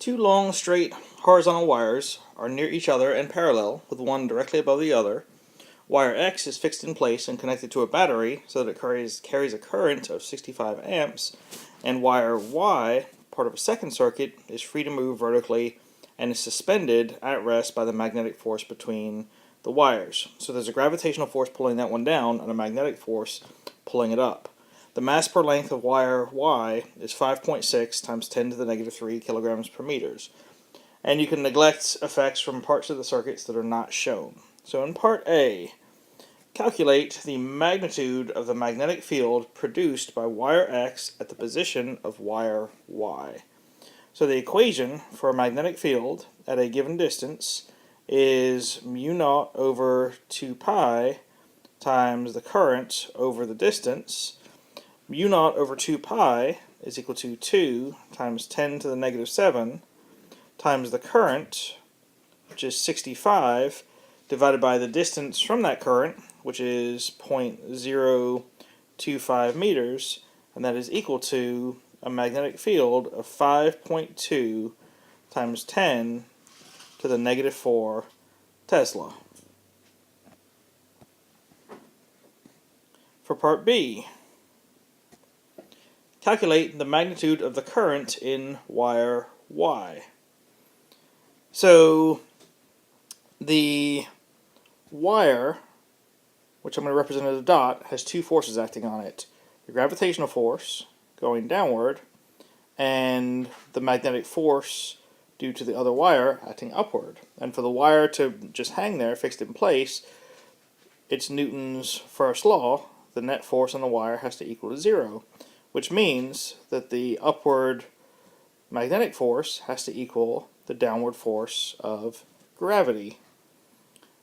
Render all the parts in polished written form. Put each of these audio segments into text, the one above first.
Two long, straight, horizontal wires are near each other and parallel, with one directly above the other. Wire X is fixed in place and connected to a battery so that it carries a current of 65 amps, and wire Y, part of a second circuit, is free to move vertically and is suspended at rest by the magnetic force between the wires. So there's a gravitational force pulling that one down and a magnetic force pulling it up. The mass per length of wire Y is 5.6 times 10 to the negative 3 kilograms per meters. And you can neglect effects from parts of the circuits that are not shown. So in part A, calculate the magnitude of the magnetic field produced by wire X at the position of wire Y. So the equation for a magnetic field at a given distance is mu naught over 2 pi times the current over the distance. Mu naught over 2 pi is equal to 2 times 10 to the negative 7 times the current, which is 65, divided by the distance from that current, which is 0.025 meters, and that is equal to a magnetic field of 5.2 times 10 to the negative 4 Tesla. For part B, calculate the magnitude of the current in wire Y. So the wire, which I'm going to represent as a dot, has two forces acting on it. The gravitational force going downward and the magnetic force due to the other wire acting upward. And for the wire to just hang there fixed in place, it's Newton's first law. The net force on the wire has to equal to 0. Which means that the upward magnetic force has to equal the downward force of gravity.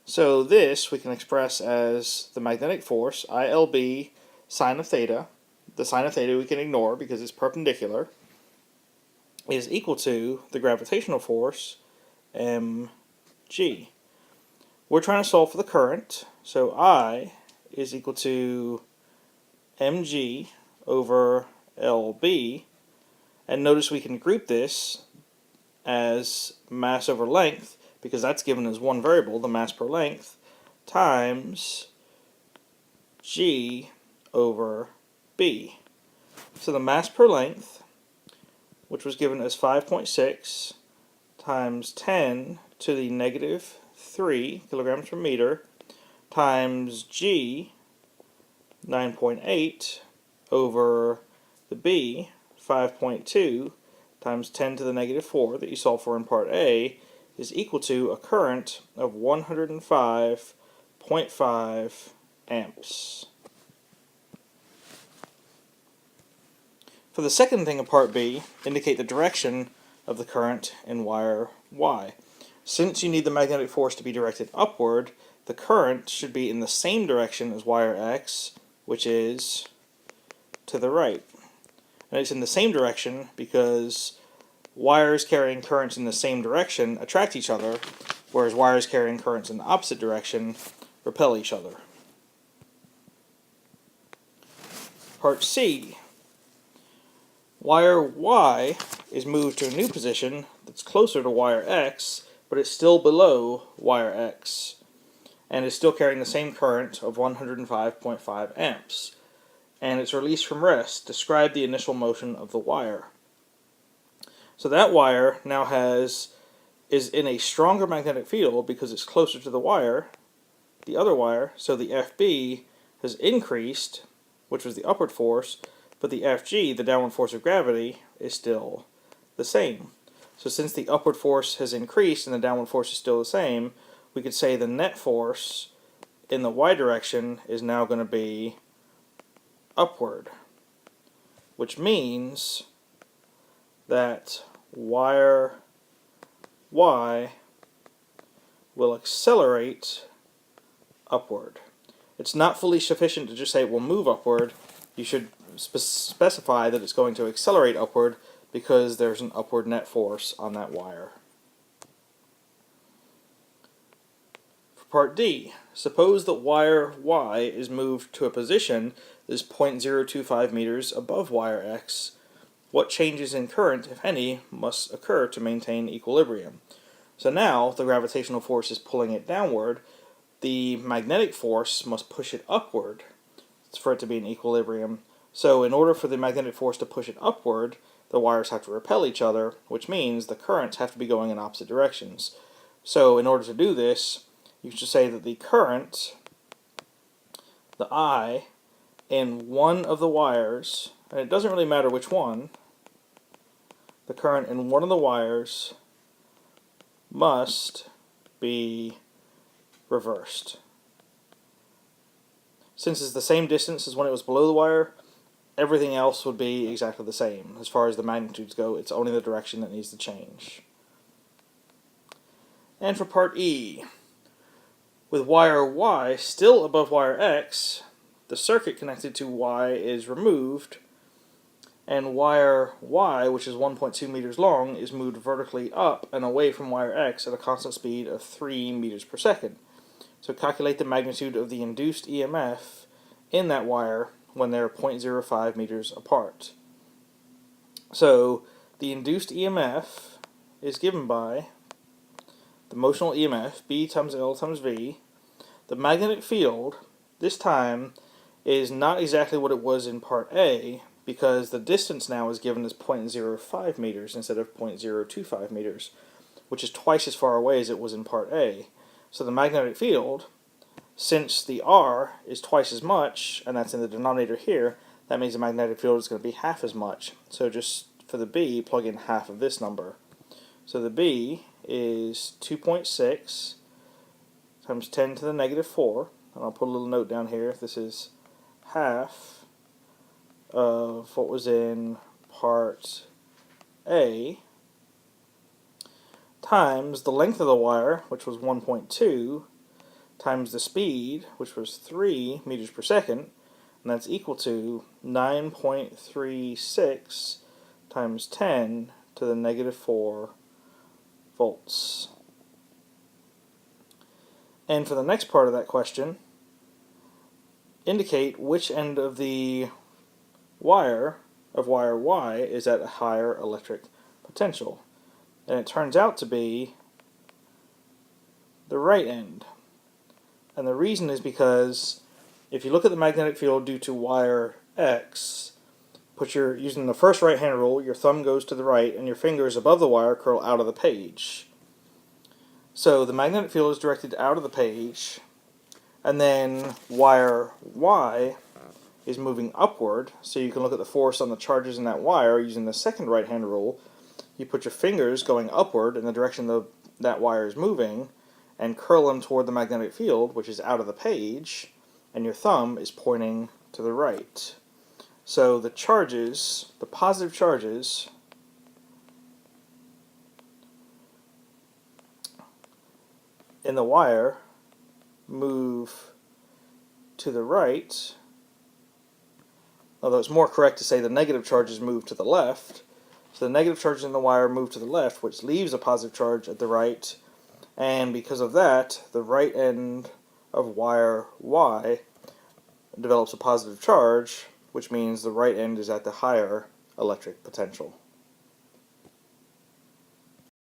So this we can express as the magnetic force, ILB sine of theta. The sine of theta we can ignore because it's perpendicular, is equal to the gravitational force, mg. We're trying to solve for the current, so I is equal to mg over LB, and notice we can group this as mass over length because that's given as one variable, the mass per length, times G over B. So the mass per length, which was given as 5.6 times 10 to the negative 3 kilograms per meter, times G, 9.8, over the B, 5.2, times 10 to the negative 4 that you solved for in part A, is equal to a current of 105.5 amps. For the second thing of part B, indicate the direction of the current in wire Y. Since you need the magnetic force to be directed upward, the current should be in the same direction as wire X, which is to the right. And it's in the same direction because wires carrying currents in the same direction attract each other, whereas wires carrying currents in the opposite direction repel each other. Part C. Wire Y is moved to a new position that's closer to wire X, but it's still below wire X, and is still carrying the same current of 105.5 amps. And it's released from rest. Describe the initial motion of the wire. So that wire now is in a stronger magnetic field because it's closer to the wire, the other wire, so the FB has increased, which was the upward force, but the FG, the downward force of gravity, is still the same. So since the upward force has increased and the downward force is still the same, we could say the net force in the Y direction is now going to be upward, which means that wire Y will accelerate upward. It's not fully sufficient to just say it will move upward. You should specify that it's going to accelerate upward because there's an upward net force on that wire. For part D, suppose that wire Y is moved to a position that is 0.025 meters above wire X, what changes in current, if any, must occur to maintain equilibrium? So now the gravitational force is pulling it downward. The magnetic force must push it upward for it to be in equilibrium. So in order for the magnetic force to push it upward, the wires have to repel each other, which means the currents have to be going in opposite directions. So in order to do this, you should say that the current, the I, in one of the wires, and it doesn't really matter which one, the current in one of the wires must be reversed. Since it's the same distance as when it was below the wire, everything else would be exactly the same. As far as the magnitudes go, it's only the direction that needs to change. And for part E, with wire Y still above wire X, the circuit connected to Y is removed, and wire Y, which is 1.2 meters long, is moved vertically up and away from wire X at a constant speed of 3 meters per second. So calculate the magnitude of the induced EMF in that wire when they're 0.05 meters apart. So the induced EMF is given by the motional EMF, B times L times V. The magnetic field, this time, is not exactly what it was in part A, because the distance now is given as 0.05 meters instead of 0.025 meters, which is twice as far away as it was in part A. So the magnetic field, since the R is twice as much, and that's in the denominator here, that means the magnetic field is going to be half as much. So just for the B, plug in half of this number. So the B is 2.6 times 10 to the negative 4, and I'll put a little note down here. This is half of what was in part A, times the length of the wire, which was 1.2, times the speed, which was 3 meters per second, and that's equal to 9.36 times 10 to the negative 4 volts. And for the next part of that question, indicate which end of the wire Y is at a higher electric potential. And it turns out to be the right end. And the reason is because if you look at the magnetic field due to wire X, using the first right hand rule, your thumb goes to the right and your fingers above the wire curl out of the page. So the magnetic field is directed out of the page, and then wire Y is moving upward, so you can look at the force on the charges in that wire using the second right hand rule. You put your fingers going upward in the direction that wire is moving, and curl them toward the magnetic field, which is out of the page, and your thumb is pointing to the right. So the charges, the positive charges, in the wire move to the right, although it's more correct to say the negative charges move to the left. So the negative charges in the wire move to the left, which leaves a positive charge at the right, and because of that, the right end of wire Y develops a positive charge, which means the right end is at the higher electric potential.